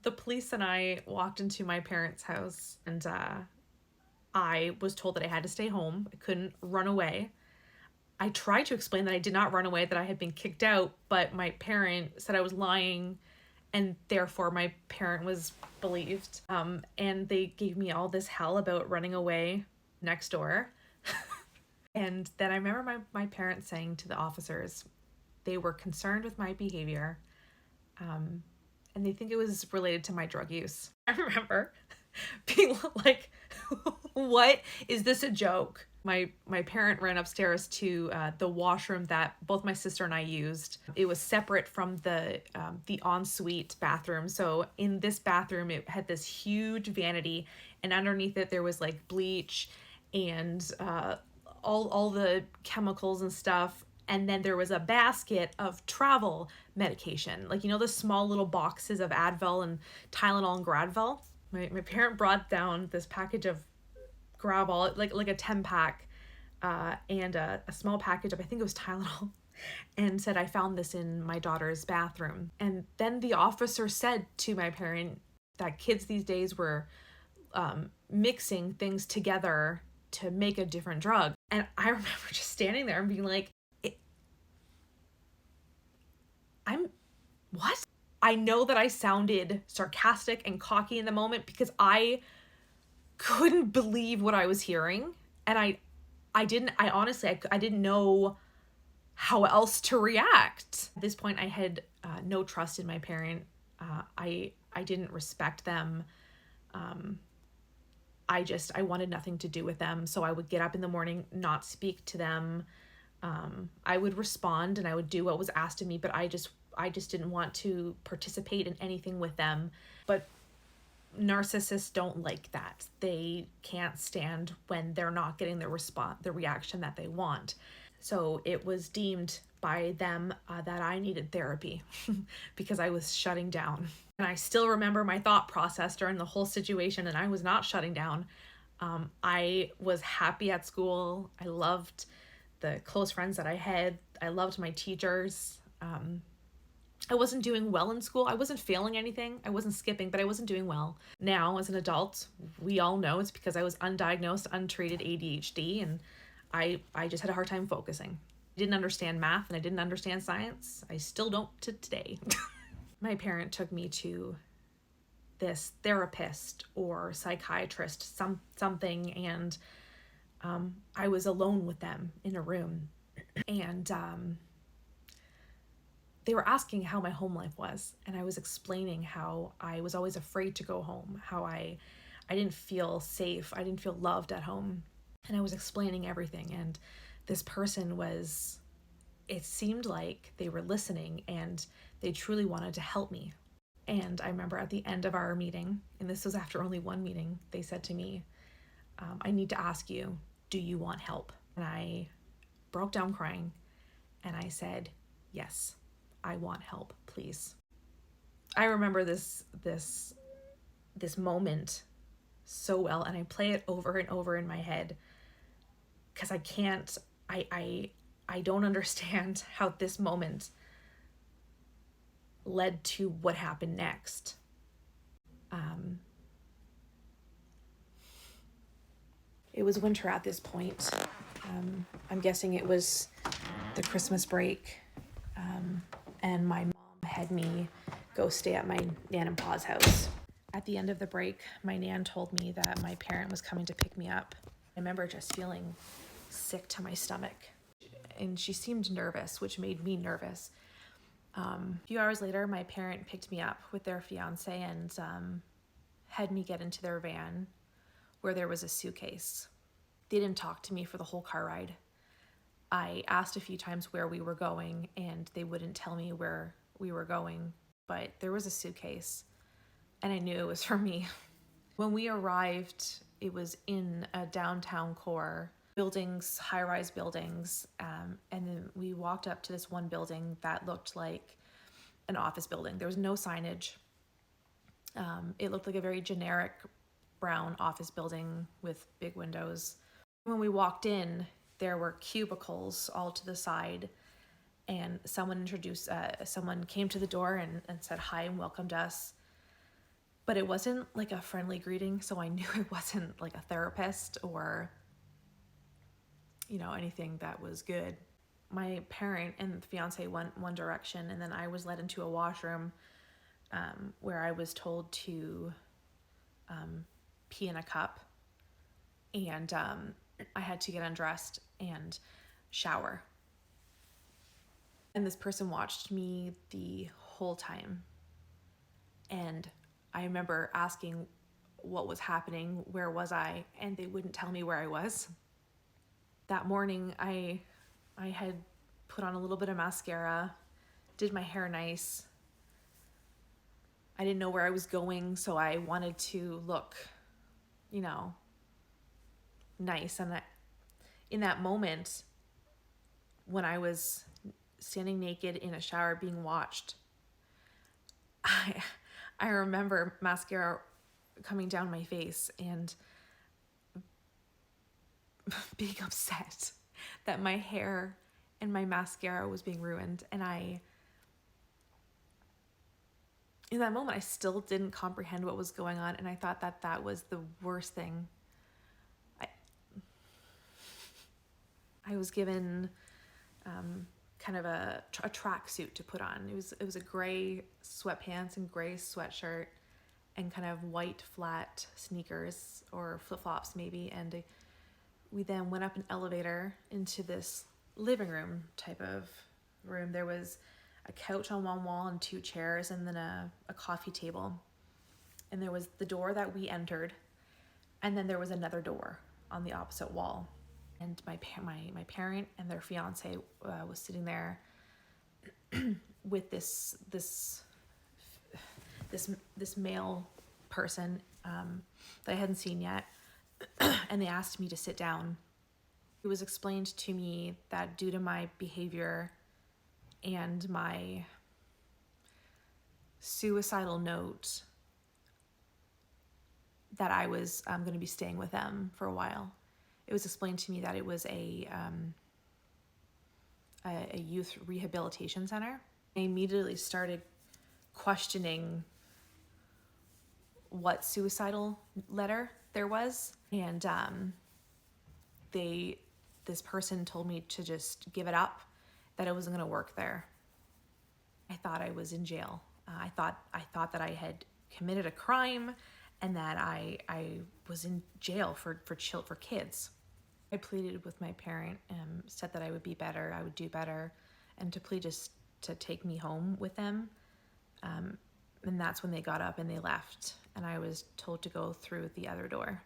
The police and I walked into my parents' house, and I was told that I had to stay home. I couldn't run away. I tried to explain that I did not run away, that I had been kicked out, but my parent said I was lying, and therefore my parent was believed. And they gave me all this hell about running away next door. And then I remember my parents saying to the officers, they were concerned with my behavior, and they think it was related to my drug use. I remember being like, what? Is this a joke? My parent ran upstairs to the washroom that both my sister and I used. It was separate from the ensuite bathroom. So in this bathroom, it had this huge vanity, and underneath it there was like bleach and all the chemicals and stuff. And then there was a basket of travel medication, like, you know, the small little boxes of Advil and Tylenol and Gradvil. My parent brought down this package of Gravol, like a 10-pack, and a small package of, I think it was Tylenol, and said, I found this in my daughter's bathroom. And then the officer said to my parent that kids these days were mixing things together to make a different drug. And I remember just standing there and being like, what? I know that I sounded sarcastic and cocky in the moment because I couldn't believe what I was hearing. And I honestly didn't know how else to react. At this point, I had no trust in my parent. I didn't respect them. I wanted nothing to do with them. So I would get up in the morning, not speak to them. I would respond and I would do what was asked of me, but I just didn't want to participate in anything with them. But narcissists don't like that. They can't stand when they're not getting the reaction that they want. So it was deemed by them that I needed therapy because I was shutting down. And I still remember my thought process during the whole situation, and I was not shutting down. I was happy at school. I loved the close friends that I had. I loved my teachers. I wasn't doing well in school. I wasn't failing anything. I wasn't skipping, but I wasn't doing well. Now, as an adult, we all know it's because I was undiagnosed, untreated ADHD, and I just had a hard time focusing. I didn't understand math and I didn't understand science. I still don't to today. My parent took me to this therapist or psychiatrist, something, and I was alone with them in a room. And they were asking how my home life was, and I was explaining how I was always afraid to go home, how I didn't feel safe, I didn't feel loved at home, and I was explaining everything. And this person it seemed like they were listening and they truly wanted to help me. And I remember at the end of our meeting, and this was after only one meeting, they said to me, I need to ask you, do you want help? And I broke down crying and I said, yes, I want help, please. I remember this moment so well, and I play it over and over in my head because I don't understand how this moment led to what happened next. It was winter at this point. I'm guessing it was the Christmas break. And my mom had me go stay at my nan and pa's house. At the end of the break, my nan told me that my parent was coming to pick me up. I remember just feeling sick to my stomach. And she seemed nervous, which made me nervous. A few hours later, my parent picked me up with their fiance and had me get into their van where there was a suitcase. They didn't talk to me for the whole car ride. I asked a few times where we were going, and they wouldn't tell me where we were going, but there was a suitcase, and I knew it was for me. When we arrived, it was in a downtown core, buildings, high-rise buildings, and then we walked up to this one building that looked like an office building. There was no signage. It looked like a very generic brown office building with big windows. When we walked in, there were cubicles all to the side, and someone came to the door and said hi and welcomed us. But it wasn't like a friendly greeting, so I knew it wasn't like a therapist or, you know, anything that was good. My parent and the fiance went one direction, and then I was led into a washroom where I was told to pee in a cup, and I had to get undressed and shower. And this person watched me the whole time. And I remember asking what was happening, where was I, and they wouldn't tell me where I was. That morning, I had put on a little bit of mascara, did my hair nice. I didn't know where I was going, so I wanted to look, you know, nice. And in that moment, when I was standing naked in a shower being watched, I remember mascara coming down my face and being upset that my hair and my mascara was being ruined. And in that moment, I still didn't comprehend what was going on. And I thought that that was the worst thing. I was given kind of a tracksuit to put on. It was a gray sweatpants and gray sweatshirt and kind of white flat sneakers or flip-flops maybe. And we then went up an elevator into this living room type of room. There was a couch on one wall and 2 chairs, and then a coffee table. And there was the door that we entered, and then there was another door on the opposite wall. And my parent and their fiance was sitting there with this male person that I hadn't seen yet, and they asked me to sit down. It was explained to me that due to my behavior and my suicidal note, that I was going to be staying with them for a while. It was explained to me that it was a youth rehabilitation center. I immediately started questioning what suicidal letter there was, and this person told me to just give it up, that I wasn't going to work there. I thought I was in jail. I thought that I had committed a crime and that I was in jail for kids. I pleaded with my parent and said that I would be better, I would do better, and to plead just to take me home with them. And that's when they got up and they left, and I was told to go through the other door.